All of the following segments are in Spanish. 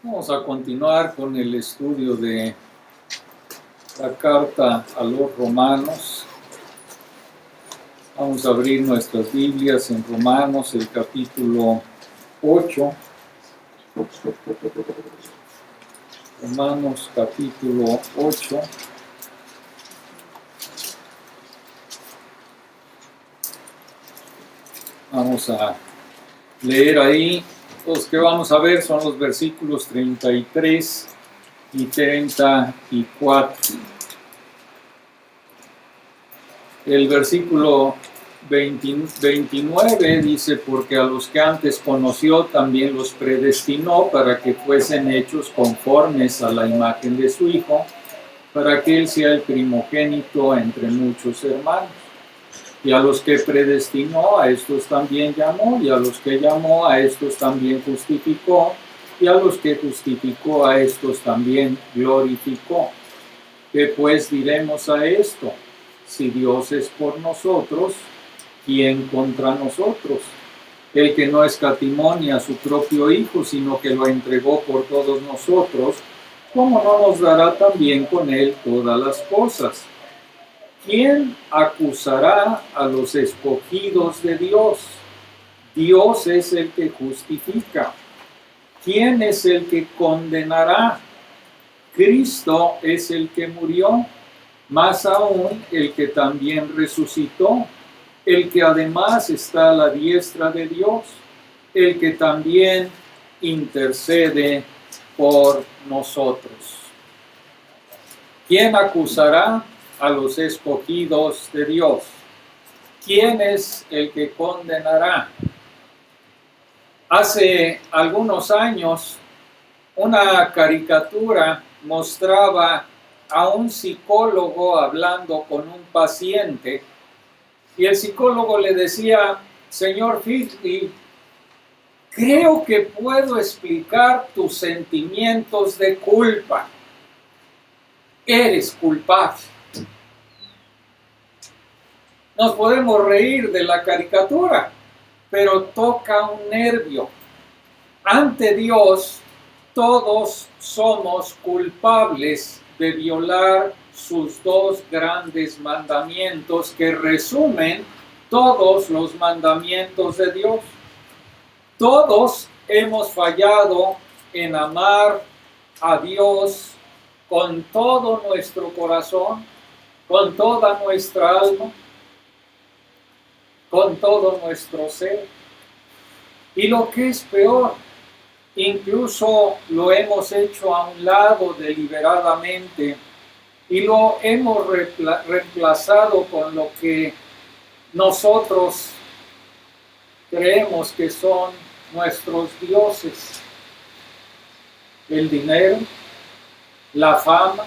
Vamos a continuar con el estudio de la carta a los Romanos. Vamos a abrir nuestras Biblias en Romanos, el capítulo 8. Romanos, capítulo 8. Vamos a leer ahí. Los que vamos a ver son los versículos 33 y 34. El versículo 29 dice: porque a los que antes conoció también los predestinó para que fuesen hechos conformes a la imagen de su Hijo, para que Él sea el primogénito entre muchos hermanos. Y a los que predestinó, a estos también llamó, y a los que llamó, a estos también justificó, y a los que justificó, a estos también glorificó. ¿Qué pues diremos a esto? Si Dios es por nosotros, ¿quién contra nosotros? El que no escatimó ni a su propio Hijo, sino que lo entregó por todos nosotros, ¿cómo no nos dará también con Él todas las cosas? ¿Quién acusará a los escogidos de Dios? Dios es el que justifica. ¿Quién es el que condenará? Cristo es el que murió, más aún el que también resucitó, el que además está a la diestra de Dios, el que también intercede por nosotros. ¿Quién acusará a los escogidos de Dios? ¿Quién es el que condenará? Hace algunos años, una caricatura mostraba a un psicólogo hablando con un paciente, y el psicólogo le decía: señor Fitzgerald, creo que puedo explicar tus sentimientos de culpa. Eres culpable. Nos podemos reír de la caricatura, pero toca un nervio. Ante Dios, todos somos culpables de violar sus dos grandes mandamientos que resumen todos los mandamientos de Dios. Todos hemos fallado en amar a Dios con todo nuestro corazón, con toda nuestra alma, con todo nuestro ser. Y lo que es peor, incluso lo hemos hecho a un lado deliberadamente y lo hemos reemplazado con lo que nosotros creemos que son nuestros dioses: el dinero, la fama,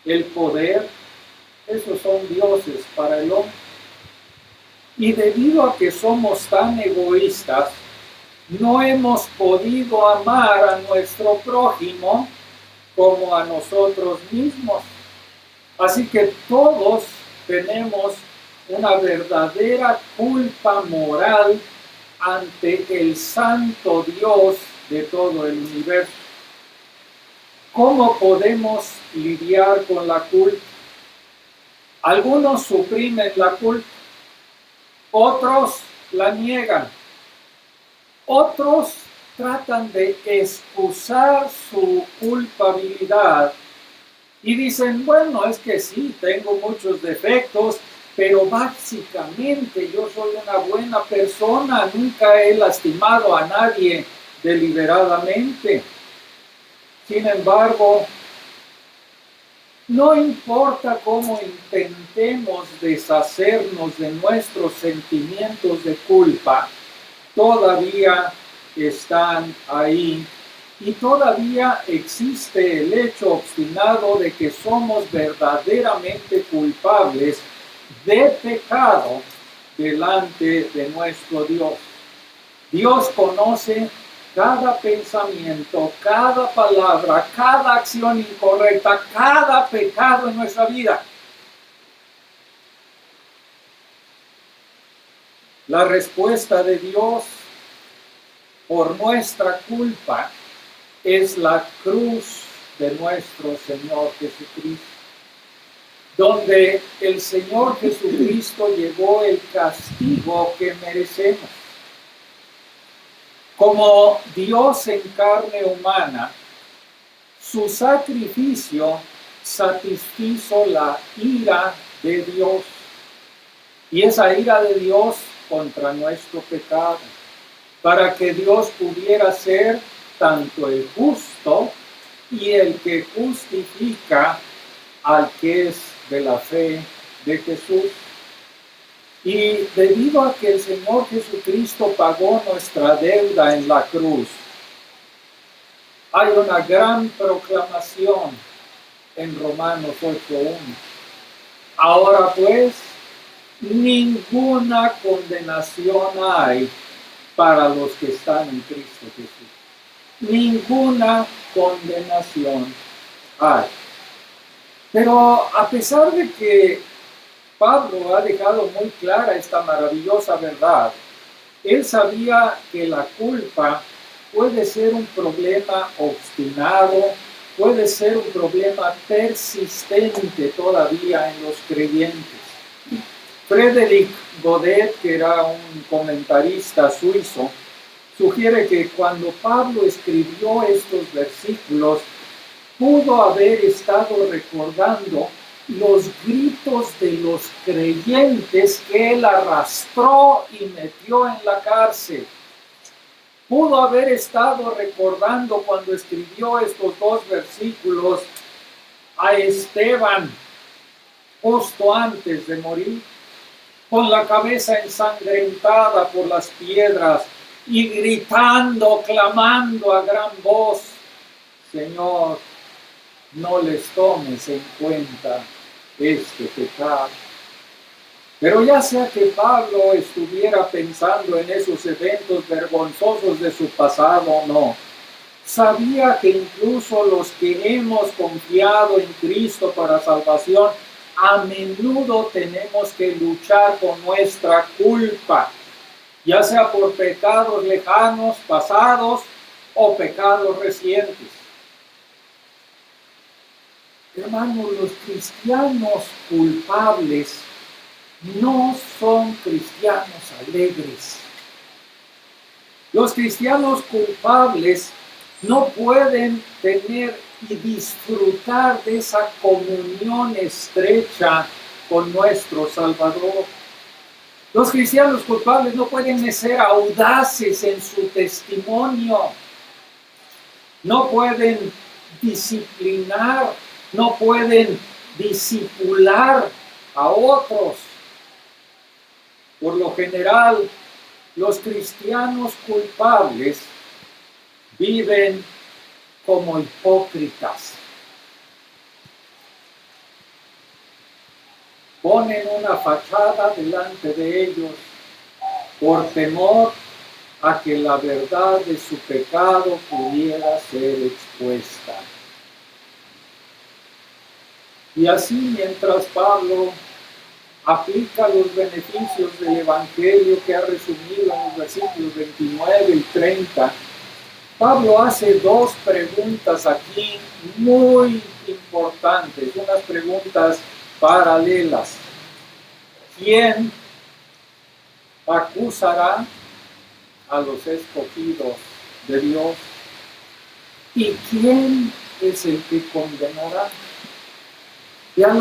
el poder. Esos son dioses para el hombre. Y debido a que somos tan egoístas, no hemos podido amar a nuestro prójimo como a nosotros mismos. Así que todos tenemos una verdadera culpa moral ante el santo Dios de todo el universo. ¿Cómo podemos lidiar con la culpa? Algunos suprimen la culpa, otros la niegan, otros tratan de excusar su culpabilidad y dicen: bueno, es que sí, tengo muchos defectos, pero básicamente yo soy una buena persona, nunca he lastimado a nadie deliberadamente. Sin embargo, no importa cómo intentemos deshacernos de nuestros sentimientos de culpa, todavía están ahí y todavía existe el hecho obstinado de que somos verdaderamente culpables de pecado delante de nuestro Dios. Dios conoce cada pensamiento, cada palabra, cada acción incorrecta, cada pecado en nuestra vida. La respuesta de Dios por nuestra culpa es la cruz de nuestro Señor Jesucristo, donde el Señor Jesucristo llevó el castigo que merecemos. Como Dios en carne humana, su sacrificio satisfizo la ira de Dios, y esa ira de Dios contra nuestro pecado, para que Dios pudiera ser tanto el justo y el que justifica al que es de la fe de Jesús. Y debido a que el Señor Jesucristo pagó nuestra deuda en la cruz, hay una gran proclamación en Romanos 8:1. Ahora pues, ninguna condenación hay para los que están en Cristo Jesús. Ninguna condenación hay. Pero a pesar de que Pablo ha dejado muy clara esta maravillosa verdad, él sabía que la culpa puede ser un problema obstinado, puede ser un problema persistente todavía en los creyentes. Frédéric Godet, que era un comentarista suizo, sugiere que cuando Pablo escribió estos versículos, pudo haber estado recordando los gritos de los creyentes que él arrastró y metió en la cárcel. Pudo haber estado recordando cuando escribió estos dos versículos a Esteban, justo antes de morir, con la cabeza ensangrentada por las piedras y gritando, clamando a gran voz: Señor, no les tomes en cuenta este pecado. Pero ya sea que Pablo estuviera pensando en esos eventos vergonzosos de su pasado o no, sabía que incluso los que hemos confiado en Cristo para salvación, a menudo tenemos que luchar con nuestra culpa, ya sea por pecados lejanos, pasados o pecados recientes. Hermanos, los cristianos culpables no son cristianos alegres. Los cristianos culpables no pueden tener y disfrutar de esa comunión estrecha con nuestro Salvador. Los cristianos culpables no pueden ser audaces en su testimonio, no pueden disciplinar, no pueden discipular a otros. Por lo general, los cristianos culpables viven como hipócritas. Ponen una fachada delante de ellos por temor a que la verdad de su pecado pudiera ser expuesta. Y así, mientras Pablo aplica los beneficios del Evangelio que ha resumido en los versículos 29 y 30, Pablo hace dos preguntas aquí muy importantes, unas preguntas paralelas. ¿Quién acusará a los escogidos de Dios? ¿Y quién es el que condenará? Y al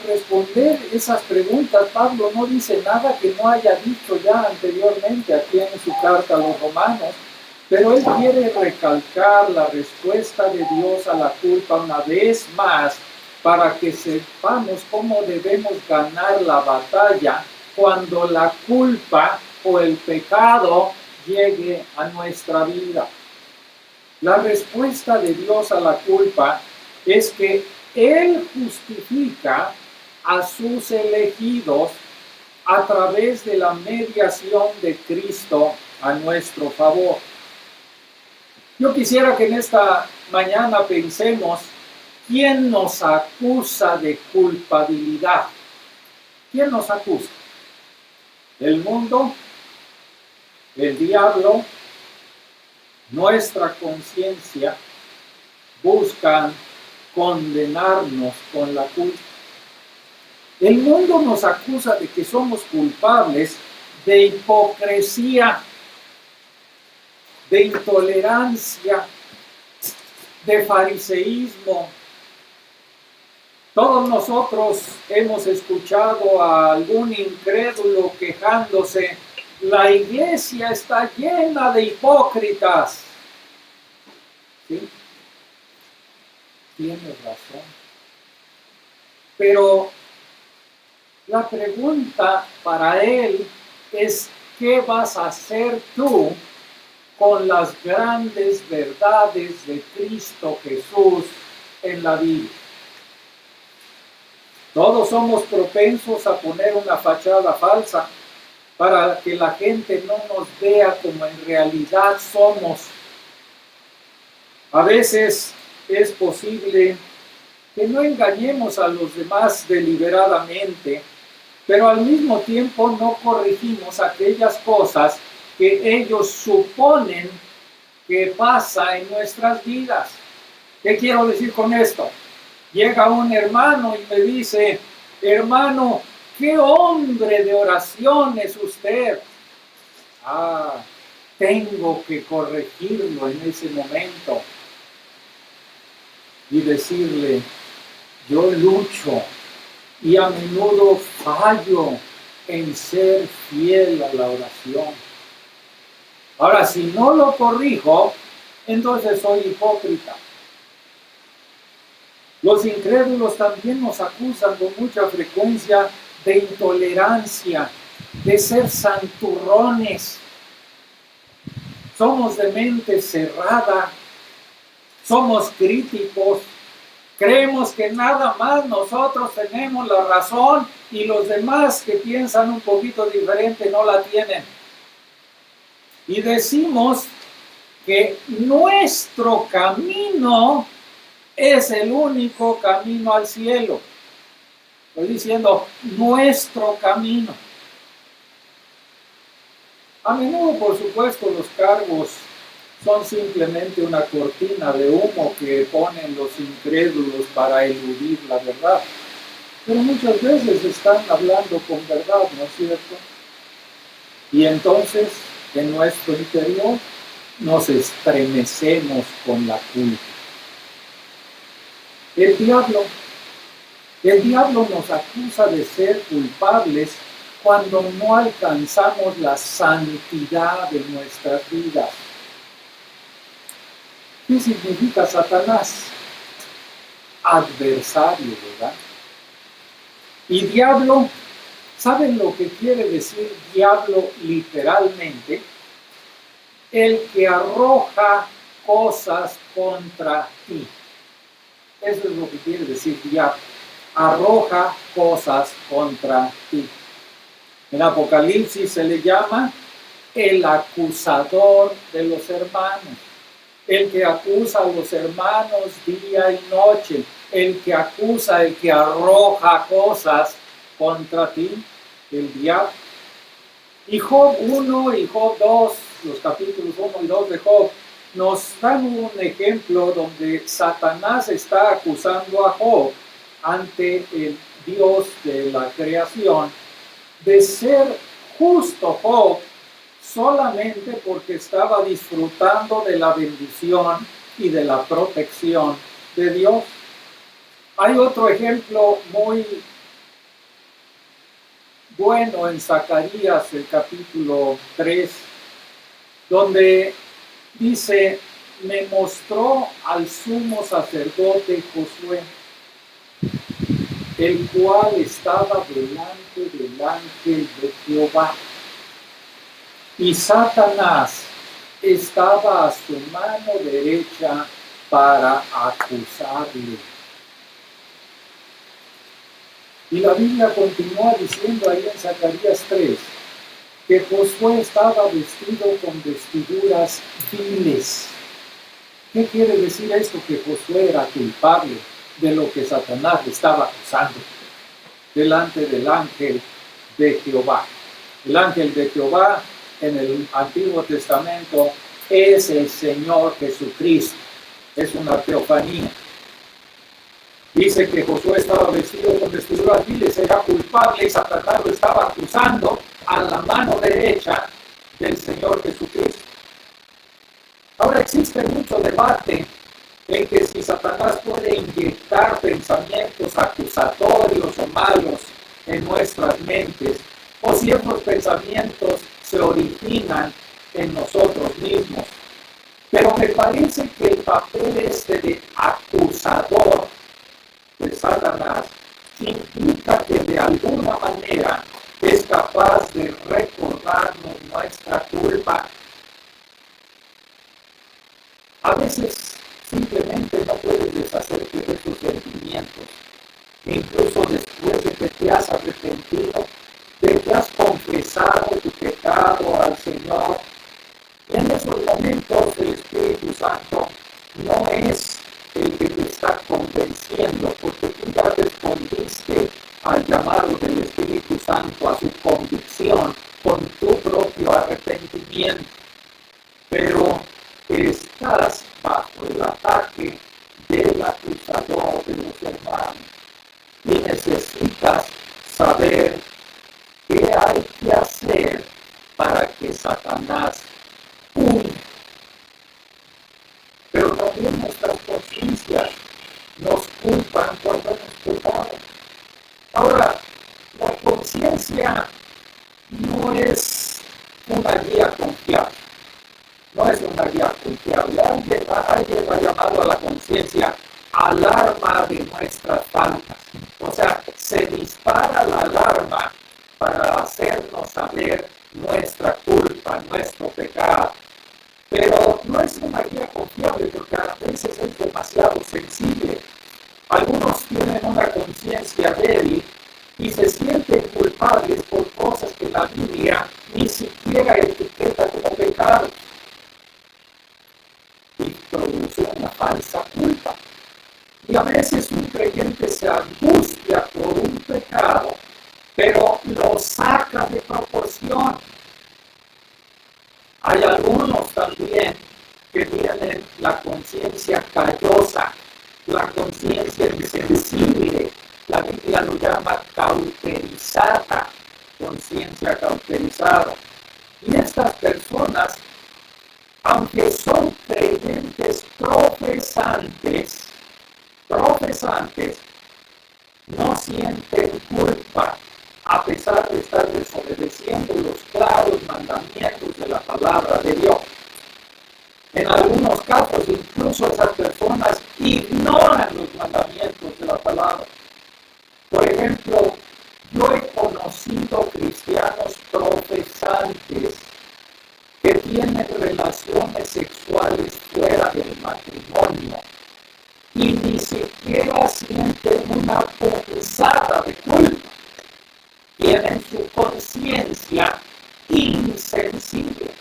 responder esas preguntas, Pablo no dice nada que no haya dicho ya anteriormente aquí en su carta a los romanos, pero él quiere recalcar la respuesta de Dios a la culpa una vez más, para que sepamos cómo debemos ganar la batalla cuando la culpa o el pecado llegue a nuestra vida. La respuesta de Dios a la culpa es que Él justifica a sus elegidos a través de la mediación de Cristo a nuestro favor. Yo quisiera que en esta mañana pensemos: ¿quién nos acusa de culpabilidad? ¿Quién nos acusa? ¿El mundo? ¿El diablo? nuestra conciencia busca condenarnos con la culpa. El mundo nos acusa de que somos culpables de hipocresía, de intolerancia, de fariseísmo. Todos nosotros hemos escuchado a algún incrédulo quejándose: la iglesia está llena de hipócritas. ¿Sí? Tienes razón. Pero la pregunta para él es: ¿qué vas a hacer tú con las grandes verdades de Cristo Jesús en la Biblia? Todos somos propensos a poner una fachada falsa para que la gente no nos vea como en realidad somos. A veces es posible que no engañemos a los demás deliberadamente, pero al mismo tiempo no corregimos aquellas cosas que ellos suponen que pasa en nuestras vidas. ¿Qué quiero decir con esto? Llega un hermano y me dice: hermano, ¿qué hombre de oración es usted? Tengo que corregirlo en ese momento y decirle: yo lucho y a menudo fallo en ser fiel a la oración. Ahora, si no lo corrijo, entonces soy hipócrita. Los incrédulos también nos acusan con mucha frecuencia de intolerancia, de ser santurrones. Somos de mente cerrada, somos críticos, creemos que nada más nosotros tenemos la razón y los demás que piensan un poquito diferente no la tienen. Y decimos que nuestro camino es el único camino al cielo. Estoy diciendo nuestro camino. A menudo, por supuesto, los cargos son simplemente una cortina de humo que ponen los incrédulos para eludir la verdad. Pero muchas veces están hablando con verdad, ¿no es cierto? Y entonces, en nuestro interior, nos estremecemos con la culpa. El diablo nos acusa de ser culpables cuando no alcanzamos la santidad de nuestras vidas. ¿Qué significa Satanás? Adversario, ¿verdad? Y diablo, ¿saben lo que quiere decir diablo literalmente? El que arroja cosas contra ti. Eso es lo que quiere decir diablo. Arroja cosas contra ti. En Apocalipsis se le llama el acusador de los hermanos. El que acusa a los hermanos día y noche. El que acusa, el que arroja cosas contra ti, el diablo. Y Job 1 y Job 2, los capítulos 1 y 2 de Job, nos dan un ejemplo donde Satanás está acusando a Job ante el Dios de la creación de ser justo Job solamente porque estaba disfrutando de la bendición y de la protección de Dios. Hay otro ejemplo muy bueno en Zacarías, el capítulo 3, donde dice: me mostró al sumo sacerdote Josué, el cual estaba delante del ángel de Jehová, y Satanás estaba a su mano derecha para acusarle. Y la Biblia continúa diciendo ahí en Zacarías 3 que Josué estaba vestido con vestiduras viles. ¿Qué quiere decir esto? Que Josué era culpable de lo que Satanás le estaba acusando delante del ángel de Jehová. El ángel de Jehová en el Antiguo Testamento es el Señor Jesucristo. Es una teofanía. Dice que Josué estaba vestido con vestiduras viles, era culpable y Satanás lo estaba acusando a la mano derecha del Señor Jesucristo. Ahora existe mucho debate en que si Satanás puede inyectar pensamientos acusatorios o malos en nuestras mentes, o si esos pensamientos se originan en nosotros mismos. Pero me parece que el papel de acusador de Satanás implica que de alguna manera es capaz de recordarnos nuestra culpa. A veces simplemente no puedes deshacerte de tus sentimientos, incluso después de que te has arrepentido, de que has confesado tu pecado al Señor. Y en esos momentos el Espíritu Santo no es el que te está convenciendo, porque tú ya respondiste al llamado del Espíritu Santo, a su convicción, con tu propio arrepentimiento. Pero estás bajo el ataque del acusador de los hermanos y necesitas saber qué hay que hacer para que Satanás huya. Pero también nuestras conciencias nos culpan cuando hemos pecado. Ahora, la conciencia no es una guía confiable. No es una guía confiable. Alguien ha llamado a la conciencia alarma de nuestras faltas. O sea, se dispara la alarma para hacernos saber nuestra culpa, nuestro pecado. Pero no es una guía confiable porque a veces es demasiado sensible. Algunos tienen una conciencia débil y se sienten culpables por cosas que la Biblia ni siquiera etiqueta como pecado. Y produce una falsa culpa. Y a veces un creyente se angustia por un pecado, pero lo saca de proporción. Hay algunos también que tienen la conciencia callosa, la conciencia insensible. La Biblia lo llama cauterizada, conciencia cauterizada. Y estas personas, aunque son creyentes profesantes, no sienten culpa a pesar de estar desobedeciendo los claros mandamientos de la palabra de Dios. En algunos casos, incluso esas personas ignoran los mandamientos de la palabra. Por ejemplo, yo he conocido cristianos profesantes que tienen relaciones sexuales fuera del matrimonio y ni siquiera sienten una punzada de culpa. Tienen su conciencia insensible.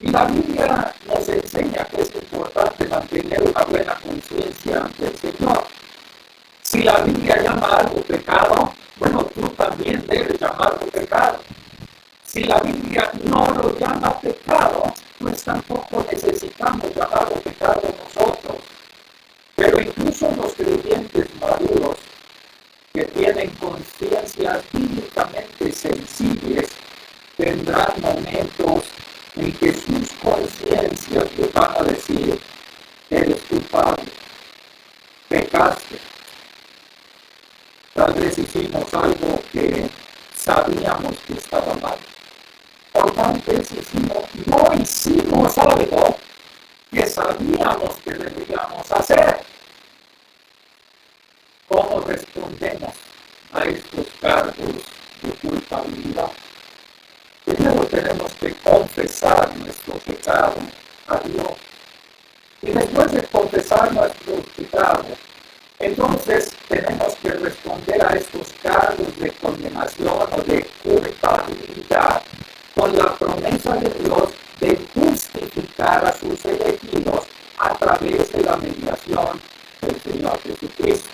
Y la Biblia nos enseña que es importante mantener una buena conciencia ante el Señor. Si la Biblia llama algo pecado, bueno, tú también debes llamarlo pecado. Si la Biblia no lo llama pecado, pues tampoco necesitamos llamarlo pecado nosotros. Pero incluso los creyentes maduros que tienen conciencias bíblicamente sensibles tendrán momentos en que sus conciencias les van a decir: eres culpable, pecaste. Tal vez hicimos algo que sabíamos que estaba mal. O tal vez no hicimos algo que sabíamos que deberíamos hacer. ¿Cómo respondemos a estos cargos de culpabilidad? Primero tenemos que confesar nuestro pecado a Dios. Y después de confesar nuestro pecado, entonces tenemos que responder a estos cargos de condenación o de culpabilidad con la promesa de Dios de justificar a sus elegidos a través de la mediación del Señor Jesucristo.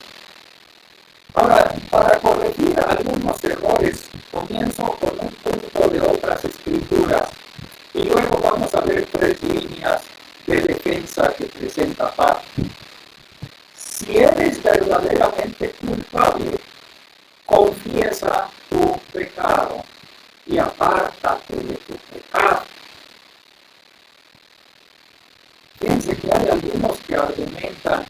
Ahora, para corregir algunos errores, comienzo con un punto de otras escrituras y luego vamos a ver tres líneas de defensa que presenta Pablo. Si eres verdaderamente culpable, confiesa tu pecado y apártate de tu pecado. Fíjense que hay algunos que argumentan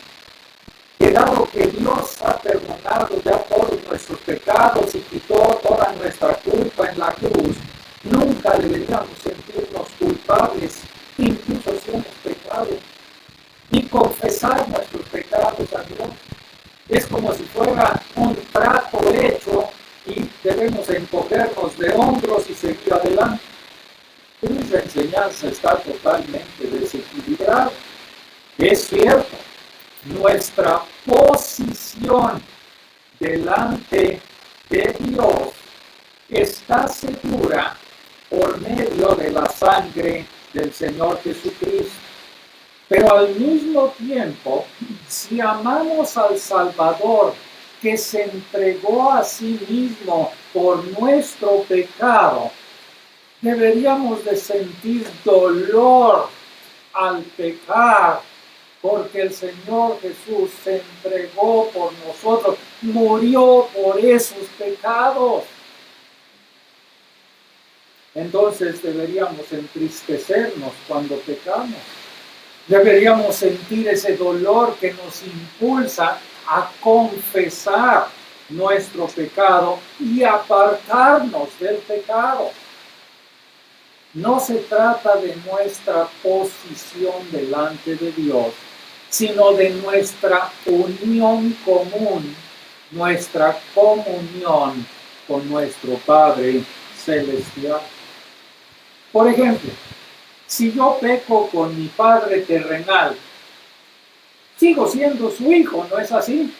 que dado que Dios ha perdonado ya todos nuestros pecados y quitó toda nuestra culpa en la cruz, nunca deberíamos sentirnos culpables, incluso si hemos pecado, y confesar nuestros pecados a Dios. Es como si fuera un trato hecho y debemos encogernos de hombros y seguir adelante. Pero esa enseñanza está totalmente desequilibrada. Es cierto, nuestra posición delante de Dios está segura por medio de la sangre del Señor Jesucristo. Pero al mismo tiempo, si amamos al Salvador, que se entregó a sí mismo por nuestro pecado, deberíamos de sentir dolor al pecar, porque el Señor Jesús se entregó por nosotros, murió por esos pecados. Entonces deberíamos entristecernos cuando pecamos. Deberíamos sentir ese dolor que nos impulsa a confesar nuestro pecado y apartarnos del pecado. No se trata de nuestra posición delante de Dios, sino de nuestra unión común, nuestra comunión con nuestro Padre Celestial. Por ejemplo, si yo peco con mi padre terrenal, sigo siendo su hijo, ¿no es así?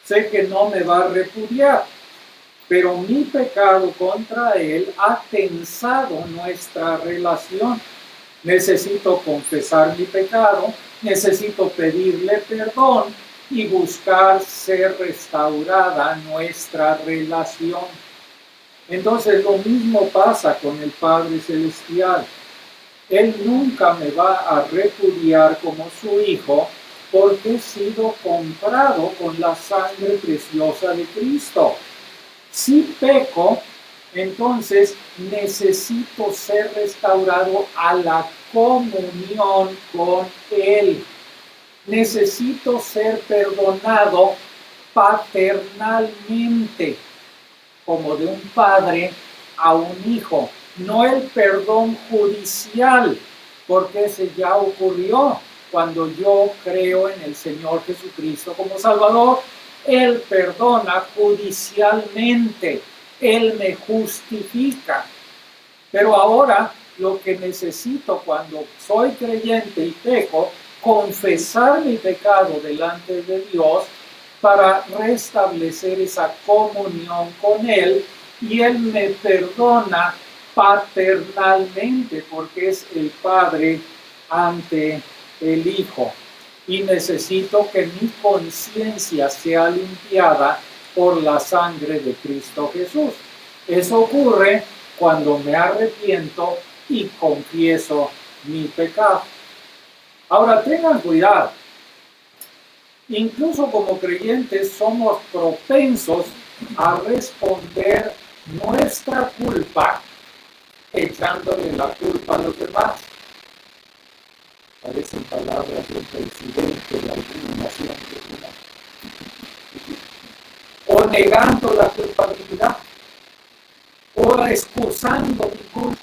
Sé que no me va a repudiar, pero mi pecado contra él ha tensado nuestra relación. Necesito confesar mi pecado, necesito pedirle perdón y buscar ser restaurada nuestra relación. Entonces lo mismo pasa con el Padre Celestial. Él nunca me va a repudiar como su hijo porque he sido comprado con la sangre preciosa de Cristo. Si peco, entonces necesito ser restaurado a la comunión con Él. Necesito ser perdonado paternalmente, como de un padre a un hijo. No el perdón judicial, porque ese ya ocurrió cuando yo creo en el Señor Jesucristo como Salvador. Él perdona judicialmente, Él me justifica. Pero ahora lo que necesito cuando soy creyente y peco, confesar mi pecado delante de Dios para restablecer esa comunión con Él, y Él me perdona paternalmente porque es el Padre ante el Hijo. Y necesito que mi conciencia sea limpiada por la sangre de Cristo Jesús. Eso ocurre cuando me arrepiento y confieso mi pecado. Ahora tengan cuidado. Incluso como creyentes somos propensos a responder nuestra culpa echándole la culpa a los demás. Parecen palabras del presidente de alguna nación, o negando la culpabilidad, o excusando mi culpa,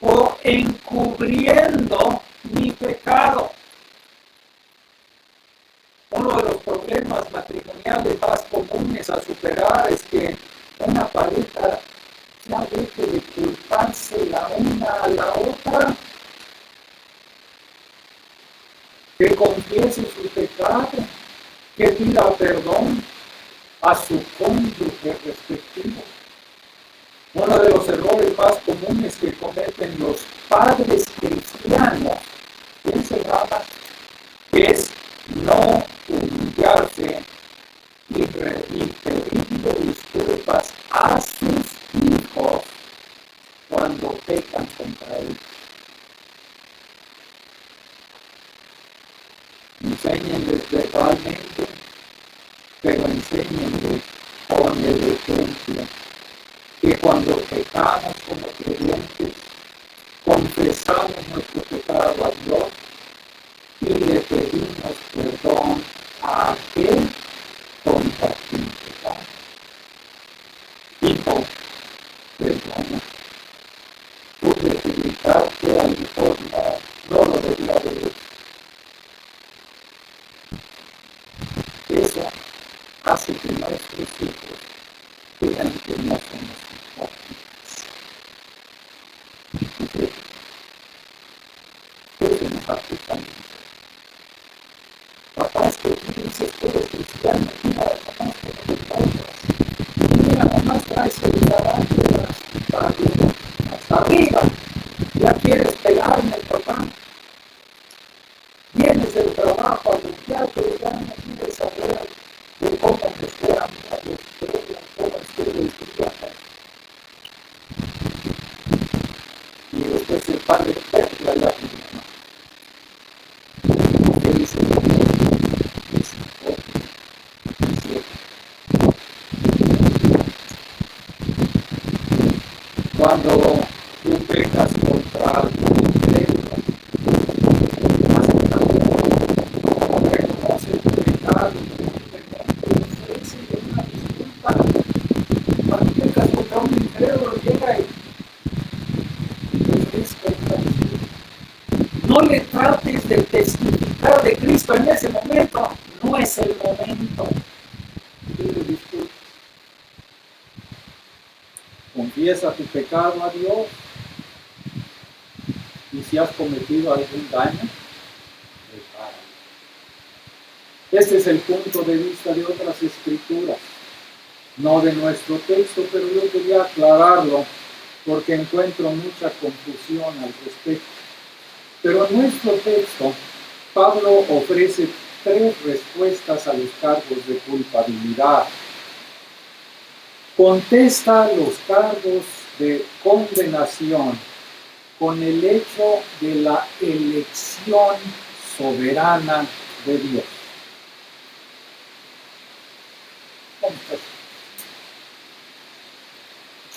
o encubriendo mi pecado. Uno de los problemas matrimoniales más comunes a superar es que una pareja ya deje de culparse la una a la otra, que confiese su pecado, que pida perdón a su cónyuge respectivo. Uno de los errores más comunes que cometen los padres cristianos, piensen nada, es no humillarse y pedirle disculpas a sus hijos cuando pecan contra ellos. verbalmente, pero enséñenles con el ejemplo que cuando pecamos como creyentes, confesamos nuestro pecado a Dios y le pedimos perdón a aquel contra quien pecamos. Hijo, perdona. Pude publicarte a lo mejor no lo debía haber hecho. Eso hace que nuestros hijos vean que no somos hipócritas. Eso nos afecta mucho. Papás que dices que eres cristiano, mira, papás que no te faltas. Mira, nomás traes el carácter hasta arriba. Ya quieres pegarme, papá. Vienes del trabajo a limpiarte, ya no quieres saber de cómo te esperan las estrellas, todas ustedes criadas. Y después el padre perdió la vida. ¿Qué dice el Señor? Es hipócrita. Cuando tú pecas contra algún incrédulo, reconoce tu pecado, te ofrece una disculpa. Cuando pecas contra un incrédulo, llega y te ofrece una disculpa. No le trates de testificar de Cristo en ese momento, no es el momento. Pide disculpas. Confiesa tu pecado a Dios. Y si has cometido algún daño, repáralo. Este es el punto de vista de otras escrituras, no de nuestro texto, pero yo quería aclararlo porque encuentro mucha confusión al respecto. Pero en nuestro texto, Pablo ofrece 3 respuestas a los cargos de culpabilidad. Contesta los cargos de condenación con el hecho de la elección soberana de Dios.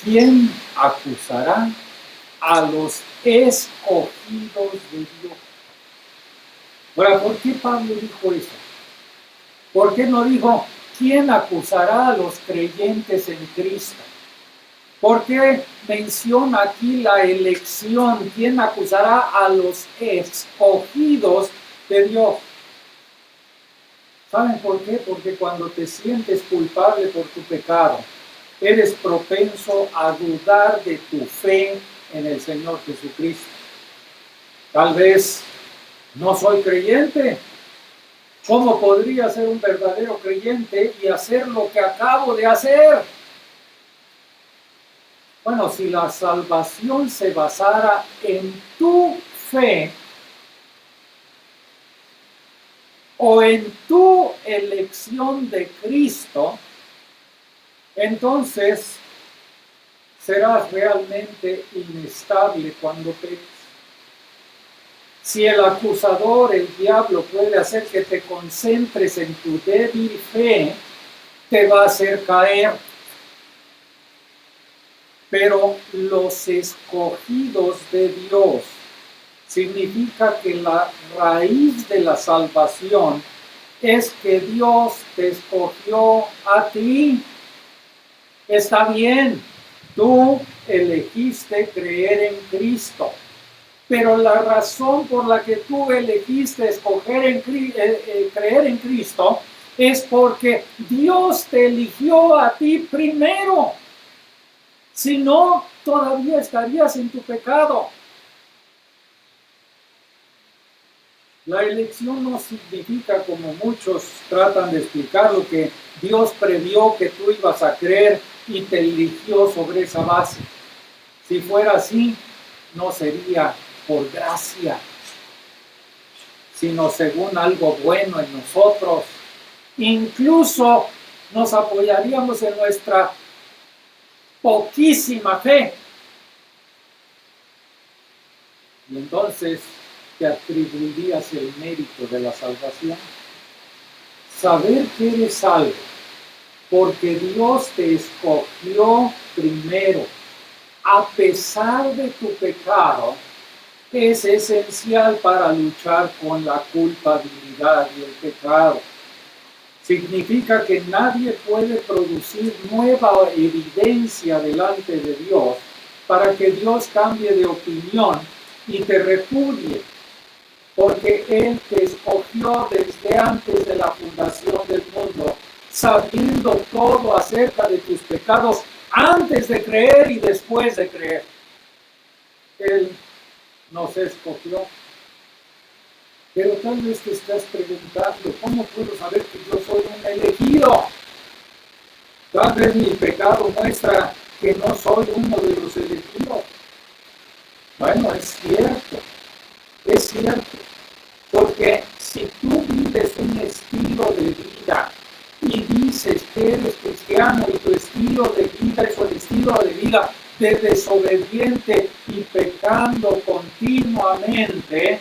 ¿Quién acusará a los escogidos de Dios? Ahora, ¿por qué Pablo dijo eso? ¿Por qué no dijo, ¿quién acusará a los creyentes en Cristo? ¿Por qué menciona aquí la elección? ¿Quién acusará a los escogidos de Dios? ¿Saben por qué? Porque cuando te sientes culpable por tu pecado, eres propenso a dudar de tu fe en el Señor Jesucristo. Tal vez no soy creyente. ¿Cómo podría ser un verdadero creyente y hacer lo que acabo de hacer? Bueno, si la salvación se basara en tu fe o en tu elección de Cristo, entonces serás realmente inestable cuando peques. Si el acusador, el diablo, puede hacer que te concentres en tu débil fe, te va a hacer caer. Pero los escogidos de Dios significa que la raíz de la salvación es que Dios te escogió a ti. Está bien, tú elegiste creer en Cristo, pero la razón por la que tú elegiste creer en Cristo es porque Dios te eligió a ti primero. Si no, todavía estarías en tu pecado. La elección no significa, como muchos tratan de explicarlo, que Dios previó que tú ibas a creer y te eligió sobre esa base. Si fuera así, no sería por gracia, sino según algo bueno en nosotros. Incluso nos apoyaríamos en nuestra poquísima fe. Y entonces te atribuirías el mérito de la salvación. saber que eres salvo, porque Dios te escogió primero, a pesar de tu pecado, es esencial para luchar con la culpabilidad y el pecado. Significa que nadie puede producir nueva evidencia delante de Dios para que Dios cambie de opinión y te repudie, porque Él te escogió desde antes de la fundación del mundo, sabiendo todo acerca de tus pecados antes de creer y después de creer. Él nos escogió. Pero tal vez te estás preguntando, ¿cómo puedo saber que yo soy un elegido? Tal vez mi pecado muestra que no soy uno de los elegidos. Bueno, es cierto, porque si tú vives un estilo de vida y dices que eres cristiano y tu estilo de vida es un estilo de vida de desobediente y pecando continuamente,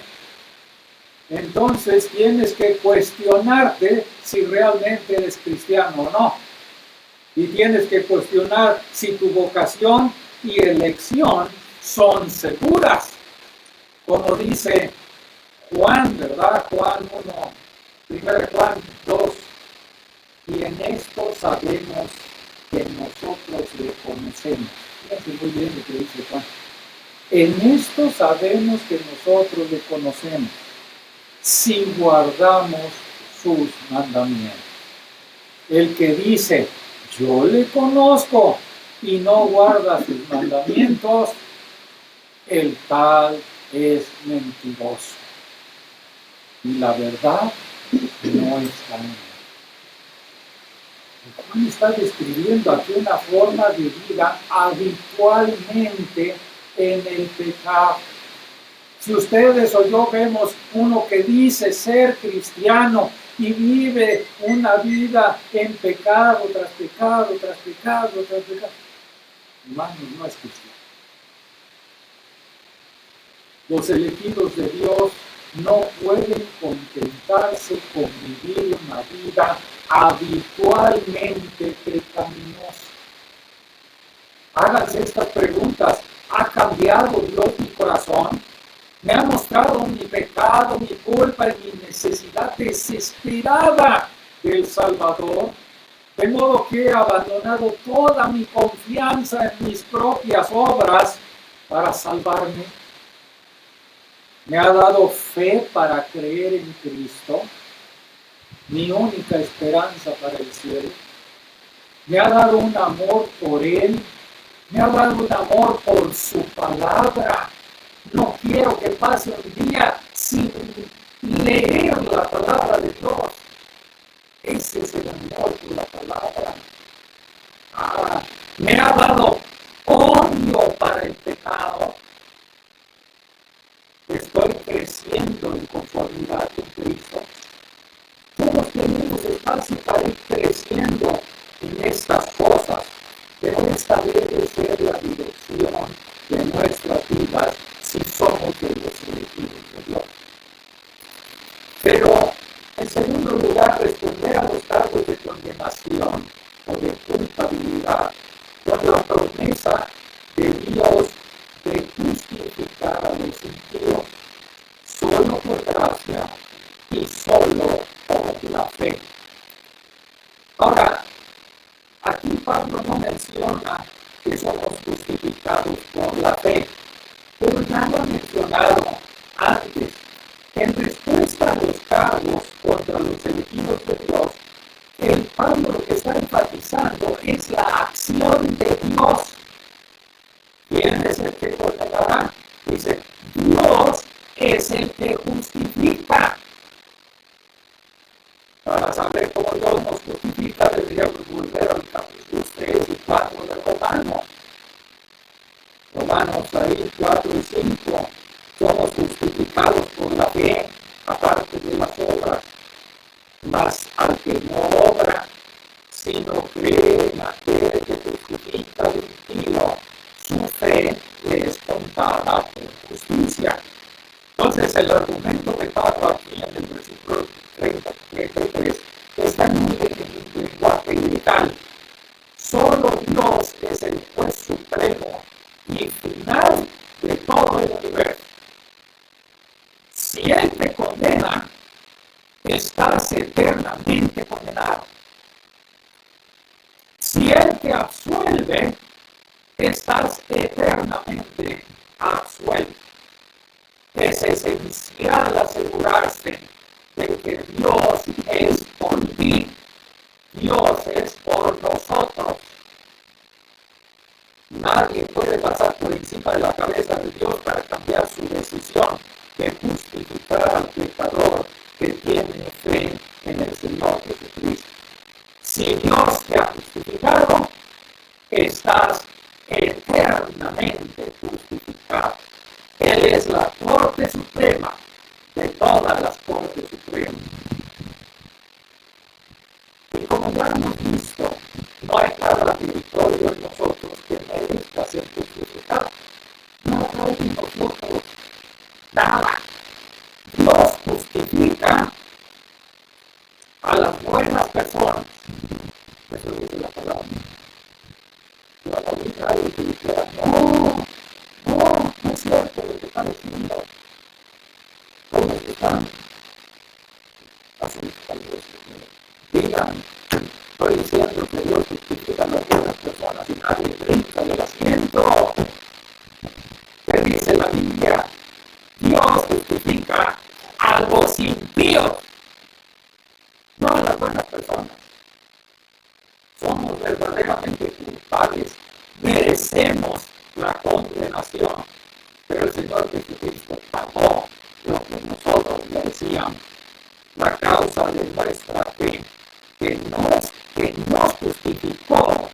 entonces tienes que cuestionarte si realmente eres cristiano o no. Y tienes que cuestionar si tu vocación y elección son seguras. Como dice Juan, ¿verdad? Juan 1, 1 Juan 2. Y en esto sabemos que nosotros le conocemos. Fíjense muy bien lo que dice Juan. En esto sabemos que nosotros le conocemos, si guardamos sus mandamientos. El que dice, yo le conozco y no guarda sus mandamientos, el tal es mentiroso. Y la verdad no está en él. Juan está describiendo aquí una forma de vida habitualmente en el pecado. Si ustedes o yo vemos uno que dice ser cristiano y vive una vida en pecado tras pecado, tras pecado, tras pecado, hermanos, no es cristiano. Los elegidos de Dios no pueden contentarse con vivir una vida habitualmente pecaminosa. Háganse estas preguntas. ¿Ha cambiado Dios mi corazón? Me ha mostrado mi pecado, mi culpa y mi necesidad desesperada del Salvador, de modo que he abandonado toda mi confianza en mis propias obras para salvarme. Me ha dado fe para creer en Cristo, mi única esperanza para el cielo. Me ha dado un amor por Él, me ha dado un amor por su palabra. No quiero que pase un día sin leer la palabra de Dios. Ese es el amor por la palabra. Me ha dado odio para el pecado. Estoy creciendo en conformidad con Cristo. Todos tenemos espacio para ir creciendo en estas cosas, pero esta debe ser la dirección de nuestras vidas si somos de los elegidos de Dios. Pero, en segundo lugar, responder a los cargos de condenación o de culpabilidad con la promesa de Dios de justificar a los impíos solo por gracia y solo por la fe. Ahora, aquí Pablo no menciona que somos justificados por la fe, pero ya lo ha mencionado antes. En respuesta a los cargos contra los elegidos de Dios, el Pablo lo que está enfatizando es la acción de Dios. ¿Quién es el que condenará? Dice, Dios es el que justifica. Para saber cómo Dios nos justifica, deberíamos volver al capítulo 3 y 4 de Romanos. Romanos ahí 4 y 5. Somos justificados por la fe, aparte de las obras. Mas al que no obra, sino cree en aquel que justifica al impío, su fe le es contada por justicia. Entonces el argumento de Pablo aquí en el versículo 33 está en un lenguaje literal. Solo Dios es el juez supremo y final de todo el universo. Si Él te condena, estás eternamente condenado. Si Él te absuelve, estás eternamente absuelto. Es esencial asegurarse de que Dios es por ti, Dios es por nosotros. Nadie puede pasar por encima de la cabeza de Dios para cambiar su decisión de justificar al pecador que tiene fe en el Señor Jesucristo. Si Dios te ha justificado, estás eternamente justificado. Él es la Corte Suprema de todas las Cortes Supremas. Y como ya hemos visto, no hay nada meritorio en nosotros que merezca ser justificado. No hay en nosotros nada. Dios justifica a las buenas personas. Eso dice la palabra. La palabra dice, no es cierto lo que están diciendo. Todos están haciendo cambios. Digan, estoy diciendo que Dios justifica a las buenas personas y nadie brinca del asiento. ¿Qué dice la Biblia? Dios justifica a los impíos, no a las buenas personas. Somos verdaderamente culpables, merecemos la condenación, pero el Señor Jesucristo pagó lo que nosotros merecíamos. La causa de nuestra fe que nos justificó,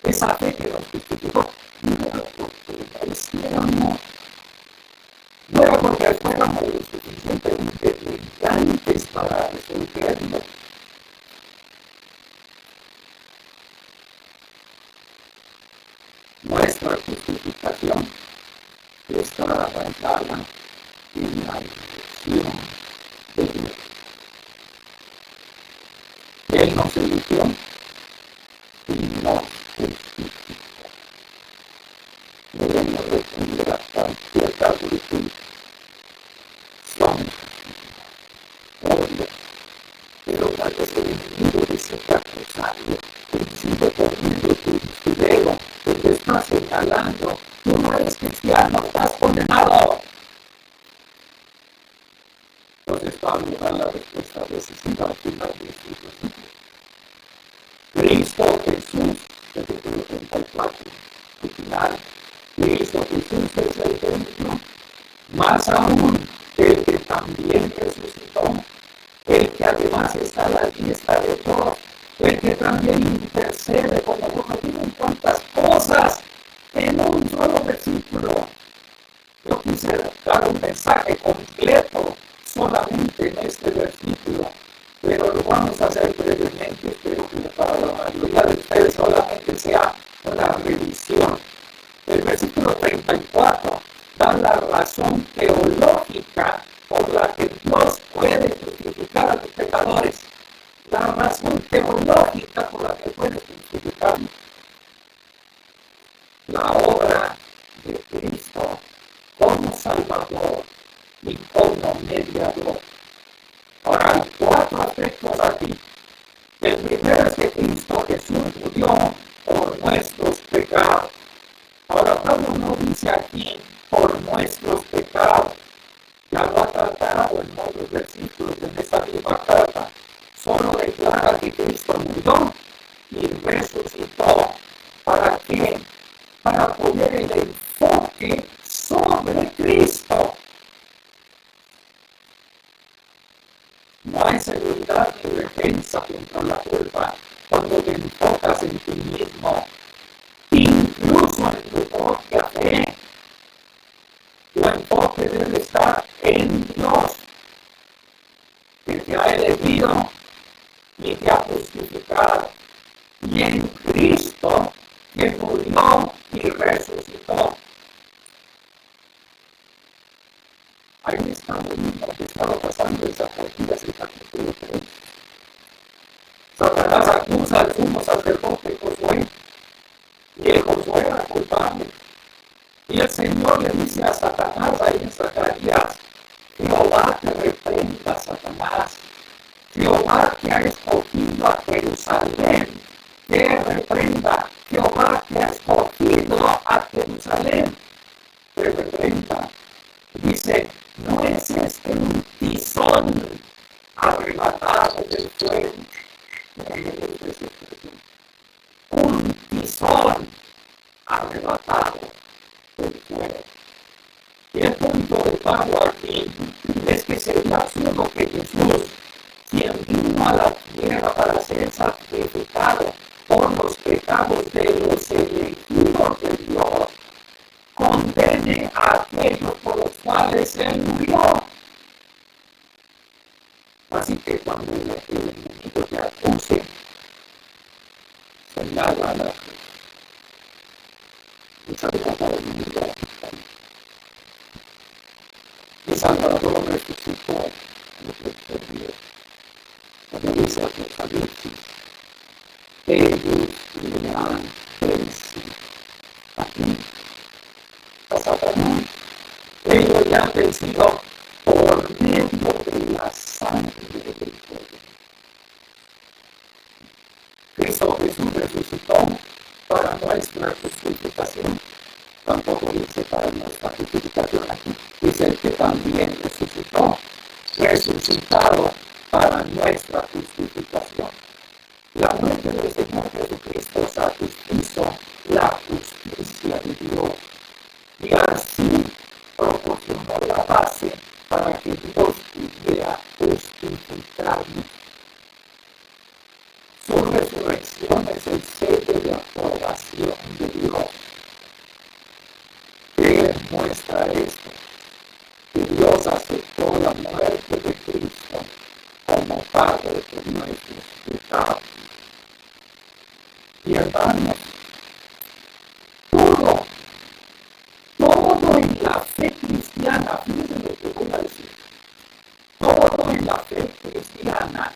esa fe que nos justificó, no era porque merecíamos, no era porque fuéramos lo suficientemente brillantes para resolverlo. Nuestra justificación está arraigada en la elección de Dios. Él nos eligió y nos justificó. Debemos responder a cualquier caso de tu somos por Dios. Pero tal vez el enemigo desea acusarlo, sigue poniendo tu dedo, te está señalando, tú no eres cristiano, estás condenado. Entonces Pablo da la respuesta decisiva al final de este versículo. Cristo Jesús, versículo 34, al final, Cristo Jesús es el ejemplo, más aún el que también resucitó, el que además está a la diestra de Dios, el que también intercede por nosotros. Miren cuántas cosas en un solo versículo. Yo quise dar un mensaje completo solamente en este versículo, pero lo vamos a hacer brevemente. Espero que para la mayoría de ustedes solamente sea una revisión. El versículo 34 da la razón teológica por la que Dios puede justificar a los pecadores. La razón teológica por la que puede justificarlos. La obra de Cristo como Salvador y como mediador. Ahora hay cuatro aspectos aquí. El primero es que Cristo Jesús murió por nuestros pecados. Ahora Pablo no dice aquí por nuestros pecados. Ya lo ha tratado en otros versículos en esta misma carta. Solo declara que Cristo murió y resucitó. ¿Para qué? Para poner el enfoque sobre Cristo. No hay seguridad ni defensa contra la culpa cuando te enfocas en ti mismo, incluso en tu propia fe. Tu enfoque debe estar en Dios, que te ha elegido y te ha justificado, y en Cristo, que murió y resucitó. Ahí está lo mismo que estaba pasando en Zacarías, el capítulo 3. al sumo sacerdote Josué, y el Josué era culpable. Y el Señor le dice a Satanás ahí en Zacarías: Jehová te reprenda, Satanás. Jehová te ha escogido a Jerusalén. Te reprenda. Jehová te ha escogido a Jerusalén. Te reprenda. Dice: ¿no es este un tizón arrebatado del fuego? Un tizón arrebatado del fuego. Y el punto de Pablo aquí es que sería absurdo que Jesús, quien vino a la tierra para ser sacrificado por los pecados de los elegidos de Dios, condene a aquellos por los cuales Él murió. Así que cuando el enemigo te acuse, señala a la cruz. Y salva al enemigo. Y Salvador resucitó de Dios. Como dice Apocalipsis, ellos le han vencido. Aquí, a Satanás, ellos le han vencido por medio de la sangre del Cordero. Cristo Jesús resucitó para nuestra justificación. Tampoco dice para nuestra justificación aquí. Dice que también resucitado para nuestra justificación. La muerte del Señor Jesucristo satisfizo la justicia de Dios y así proporcionó la base para que Dios pudiera justificarnos. Su resurrección es el sello de aprobación de Dios. ¿Qué muestra esto? Que Dios aceptó la muerte de Cristo como pago por nuestros pecados. Y hermanos, todo en la fe cristiana, fíjense lo que voy a decir, todo en la fe cristiana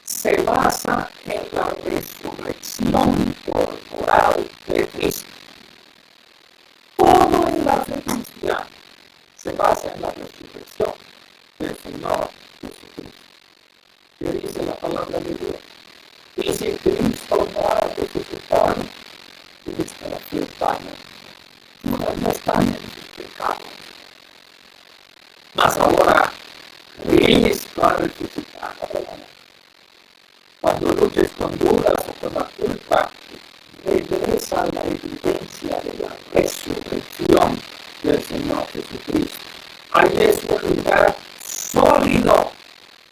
se basa en la resurrección corporal de Cristo. Todo en la fe cristiana se basa en la resurrección del Señor Jesucristo. ¿Qué dice la palabra de Dios? Y si Cristo no ha resucitado, Cristo la fe vana. No están en el pecado. Mas ahora Cristo ha resucitado. Cuando luches con dudas o con la culpa, regresa a la evidencia de la resurrección del Señor Jesucristo. Ahí es un lugar sólido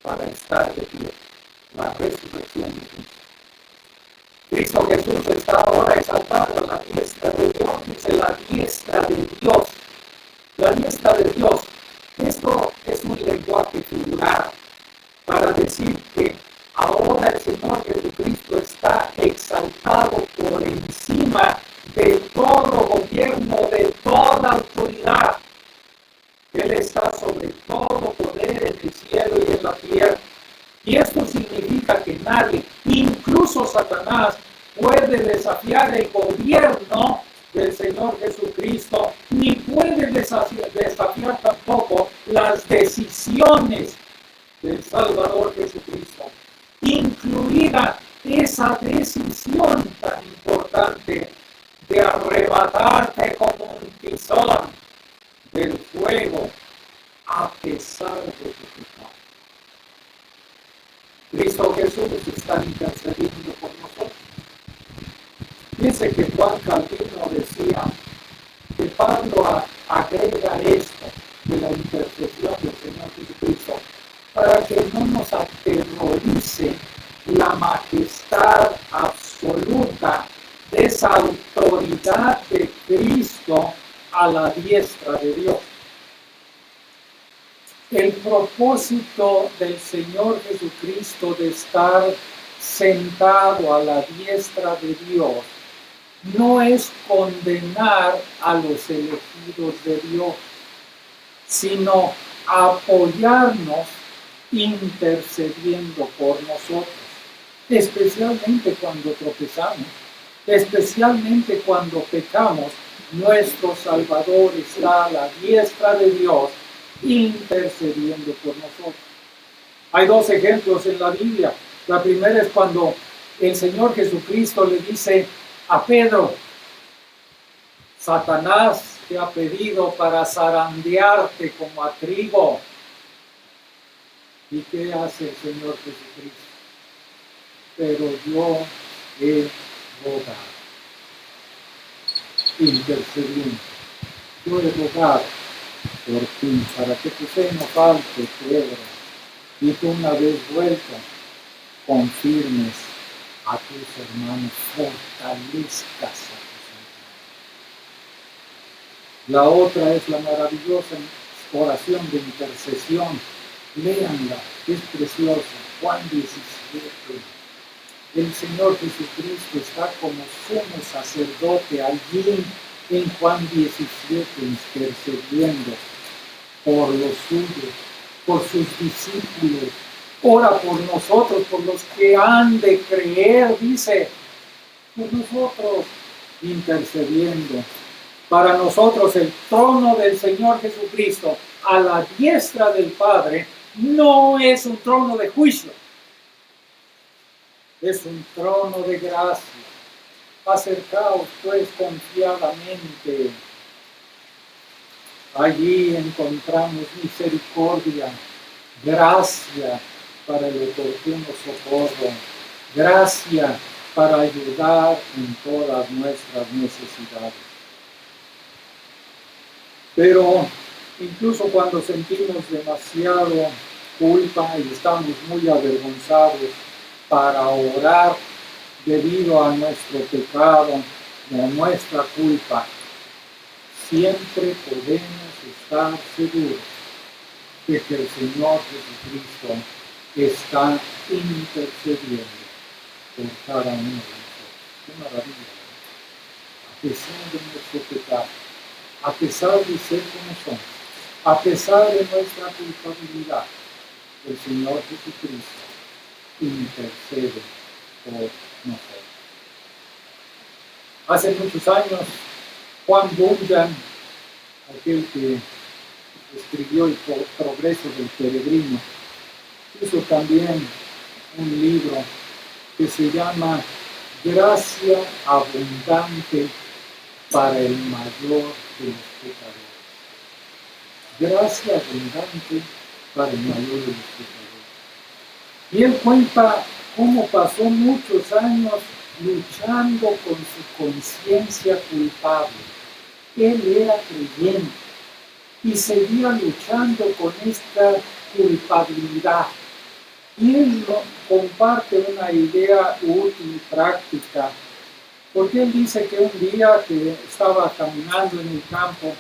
para estar de pie. La resurrección de Cristo. Cristo Jesús está ahora exaltado a la diestra de Dios. Dice la diestra de Dios. La diestra de Dios. Esto es un lenguaje figurado para decir que ahora el Señor Jesucristo está exaltado por encima de todo gobierno, de toda autoridad. Él está sobre todo poder en el cielo y en la tierra. Y esto significa que nadie, incluso Satanás, puede desafiar el gobierno del Señor Jesucristo, ni puede desafiar tampoco las decisiones del Salvador Jesucristo, incluida esa decisión tan importante de arrebatarte como un tizón del fuego a pesar de tu pecado. Cristo Jesús está intercediendo por nosotros. Dice que Juan Calvino decía que Pablo agrega esto de la intercesión del Señor Jesucristo para que no nos aterrorice la majestad absoluta de esa autoridad de Cristo a la diestra de Dios. El propósito del Señor Jesucristo de estar sentado a la diestra de Dios no es condenar a los elegidos de Dios, sino apoyarnos intercediendo por nosotros. especialmente cuando tropezamos, especialmente cuando pecamos. Nuestro Salvador está a la diestra de Dios, intercediendo por nosotros. Hay dos ejemplos en la Biblia. La primera es cuando el Señor Jesucristo le dice a Pedro: Satanás te ha pedido para zarandearte como a trigo. ¿Y qué hace el Señor Jesucristo? Pero yo he rogado, intercediendo. Yo he rogado por ti, para que tu fe no falte, Pedro, y tú una vez vuelta confirmes a tus hermanos, fortalezcas a tus hermanos. La otra es la maravillosa oración de intercesión. Léanla, es preciosa. Juan 17. El Señor Jesucristo está como sumo sacerdote allí en Juan 17, intercediendo por los suyos, por sus discípulos. Ora por nosotros, por los que han de creer, dice, por nosotros, intercediendo. Para nosotros el trono del Señor Jesucristo a la diestra del Padre no es un trono de juicio, es un trono de gracia. Acercaos pues confiadamente. Allí encontramos misericordia, gracia para el oportuno socorro, gracia para ayudar en todas nuestras necesidades. Pero incluso cuando sentimos demasiado culpa y estamos muy avergonzados para orar debido a nuestro pecado y a nuestra culpa, siempre podemos estar seguros de que el Señor Jesucristo está intercediendo por cada uno de nosotros. Qué maravilla, ¿no? A pesar de nuestro pecado, a pesar de ser como somos, a pesar de nuestra culpabilidad, el Señor Jesucristo intercede por nosotros. Hace muchos años, Juan Bunyan, aquel que escribió El progreso del peregrino, hizo también un libro que se llama Gracia abundante para el mayor de los pecadores. Gracia abundante para el mayor de los pecadores. Y él cuenta cómo pasó muchos años luchando con su conciencia culpable. Él era creyente y seguía luchando con esta culpabilidad. Y él comparte una idea útil y práctica, porque él dice que un día que estaba caminando en el campo,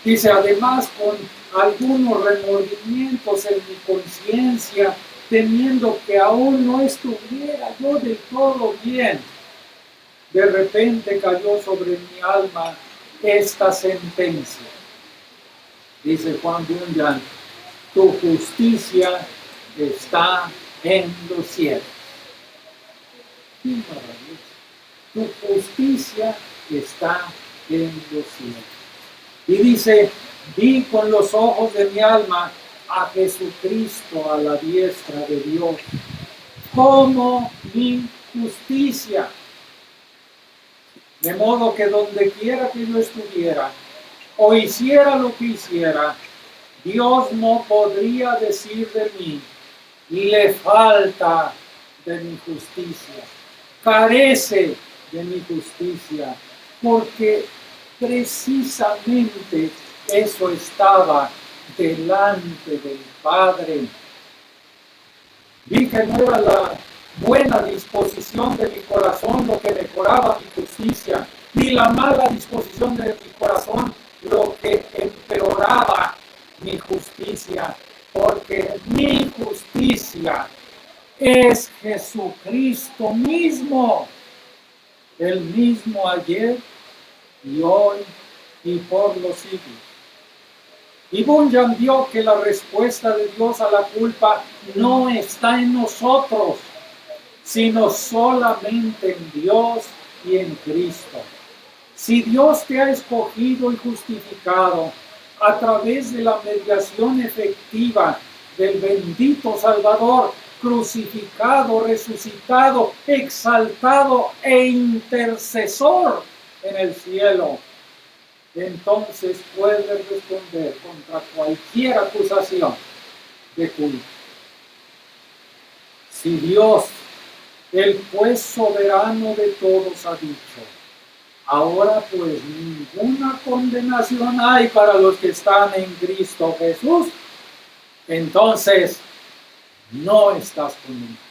dice, además con algunos remordimientos en mi conciencia, temiendo que aún no estuviera yo del todo bien, de repente cayó sobre mi alma esta sentencia. Dice Juan Bunyan, tu justicia está en los cielos. ¡Qué maravilla! Tu justicia está en los cielos. Y dice, vi con los ojos de mi alma a Jesucristo a la diestra de Dios, como mi justicia. De modo que donde quiera que yo estuviera, o hiciera lo que hiciera, Dios no podría decir de mí, le falta de mi justicia, carece de mi justicia, porque precisamente eso estaba delante del Padre. Vi que no era la buena disposición de mi corazón lo que mejoraba mi justicia, ni la mala disposición de mi corazón lo que empeoraba mi justicia, porque mi justicia es Jesucristo mismo, el mismo ayer y hoy y por los siglos. Y Bunyan vio que la respuesta de Dios a la culpa no está en nosotros, sino solamente en Dios y en Cristo. Si Dios te ha escogido y justificado a través de la mediación efectiva del bendito Salvador, crucificado, resucitado, exaltado e intercesor en el cielo, entonces puedes responder contra cualquier acusación de culto. Si Dios, el juez soberano de todos, ha dicho: ahora pues ninguna condenación hay para los que están en Cristo Jesús, entonces no estás condenado.